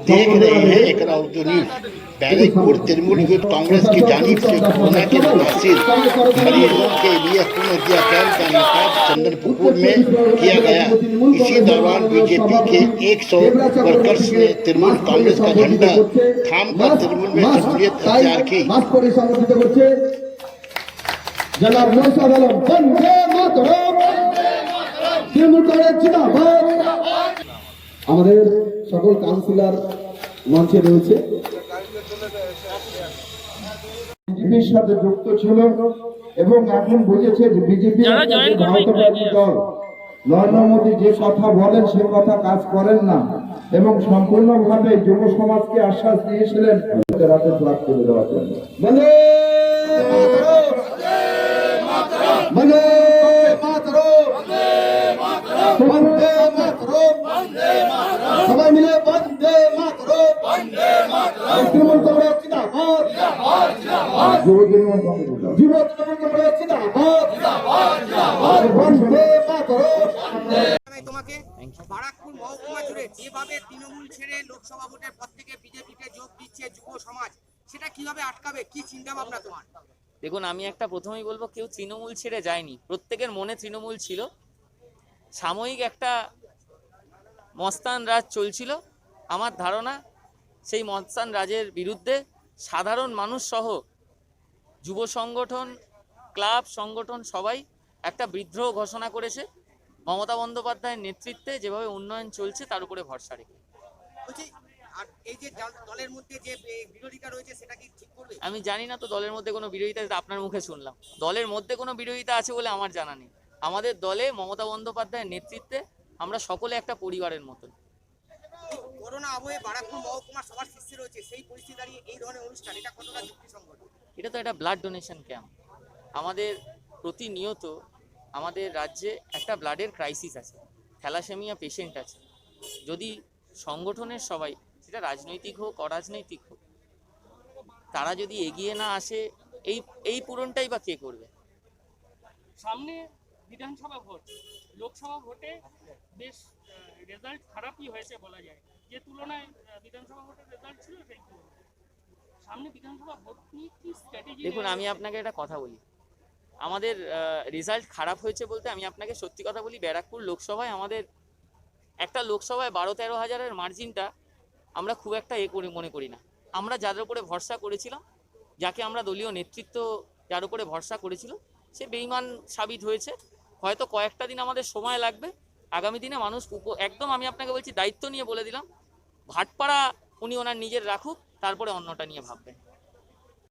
देख रहे हैं इकरा उर्दू न्यूज। बैरकपुर तृणमूल कांग्रेस की जानिब से कोरोना के मुतासिर मरीजों के लिए पुनर्दिया कैंप का इनेकाद चंदनपुर में किया गया। इसी दौरान बीजेपी के 100 वर्कर्स ने तृणमूल कांग्रेस का झंडा थाम कर तृणमूल में शमूलियत अख्तियार की। जनाब नौशाद आलम वंदे मातरम, তৃণমূল কংগ্রেস জিন্দাবাদ। আমাদের সকল কাউন্সিলর মঞ্চে রয়েছে, বিজেপির সাথে যুক্ত ছিল এবং এখন বুঝেছে যে বিজেপি ভারতবাদী দল। নরেন্দ্র মোদী যে কথা বলেন সে কথা কাজ করেন না এবং সম্পূর্ণভাবে যুব সমাজকে আশ্বাস দিয়েছিলেন রাতে ফ্লাগ করে দেওয়ার জন্য। বন্দে বন্দে মাতরম, বন্দে মাতরম, সবাই মিলে বন্দে মাতরম, তৃণমূল কংগ্রেস জিন্দাবাদ, যুব তৃণমূল কংগ্রেস জিন্দাবাদ, বন্দে মাতরম। তোমাকে বারাকপুর মহকুমা জুড়ে যেভাবে তৃণমূল ছেড়ে লোকসভা ভোটের পর থেকে বিজেপিতে যোগ দিচ্ছে যুব সমাজ, সেটা কিভাবে আটকাবে, কি চিন্তা ভাবনা তোমার? দেখুন, আমি একটা প্রথমেই বলবো, কেউ তৃণমূল ছেড়ে যায়নি, প্রত্যেকের মনে তৃণমূল ছিল। সাময়িক একটা মস্তান রাজ চলছিল। আমার ধারণা সেই মস্তান রাজের বিরুদ্ধে সাধারণ মানুষ সহ যুব সংগঠন, ক্লাব সংগঠন সবাই একটা বিদ্রোহ ঘোষণা করেছে। মমতা বন্দ্যোপাধ্যায়ের নেতৃত্বে যেভাবে উন্নয়ন চলছে তার উপরে ভরসা রেখে। আর এই যে দলের মধ্যে যে বিরোধিতা রয়েছে সেটা কি ঠিক করবে? আমি জানি না তো দলের মধ্যে কোনো বিরোধিতা, আপনার মুখে শুনলাম। দলের মধ্যে কোনো বিরোধিতা আছে বলে আমার জানা নেই। আমাদের দলে মমতা বন্দ্যোপাধ্যায়ের নেতৃত্বে আমরা সকলে একটা পরিবারের মতন। করোনা আবহে বারাকপুর মহকুমার সবার শীর্ষে রয়েছে, সেই পরিস্থিতি দাঁড়িয়ে এই ধরনের অনুষ্ঠান এটা কতটা যুক্তিসঙ্গত? এটা তো একটা ব্লাড ডোনেশন ক্যাম্প। আমাদের প্রতিনিয়ত আমাদের রাজ্যে একটা ব্লাডের ক্রাইসিস আছে, থ্যালাসেমিয়া পেশেন্ট আছে। যদি সংগঠনের সবাই, সেটা রাজনৈতিক হোক অরাজনৈতিক হোক, তারা যদি এগিয়ে না আসে, এই পূরণটাই বা কে করবে? সামনে বিধানসভা ভোট, লোকসভা ভোটে বেশ রেজাল্ট খারাপই হয়েছে বলা যায়, যে তুলনায় বিধানসভা ভোটের রেজাল্ট ছিল সেই তুলনায়। সামনে বিধানসভা ভোট নিয়ে কি স্ট্র্যাটেজি? দেখুন, আমি আপনাকে একটা কথা বলি, আমাদের রেজাল্ট খারাপ হয়েছে বলতে আমি আপনাকে সত্যি কথা বলি, ব্যারাকপুর লোকসভায় আমাদের একটা লোকসভায় 12-13 হাজারের মার্জিনটা আমরা খুব একটা মনে করি না। আমরা যাদের উপরে ভরসা করেছিলাম, যাকে আমরা দলীয় নেতৃত্ব যার উপরে ভরসা করেছিল, সে বেঈমান সাবিত হয়েছে। হয়তো কয়েকটা দিন আমাদের সময় লাগবে। আগামী দিনে মানুষ একদম, আমি আপনাকে বলছি, দায়িত্ব নিয়ে বলে দিলাম, ভাটপাড়া উনি ওনার নিজের রাখুক, তারপরে অন্যটা নিয়ে ভাববেন।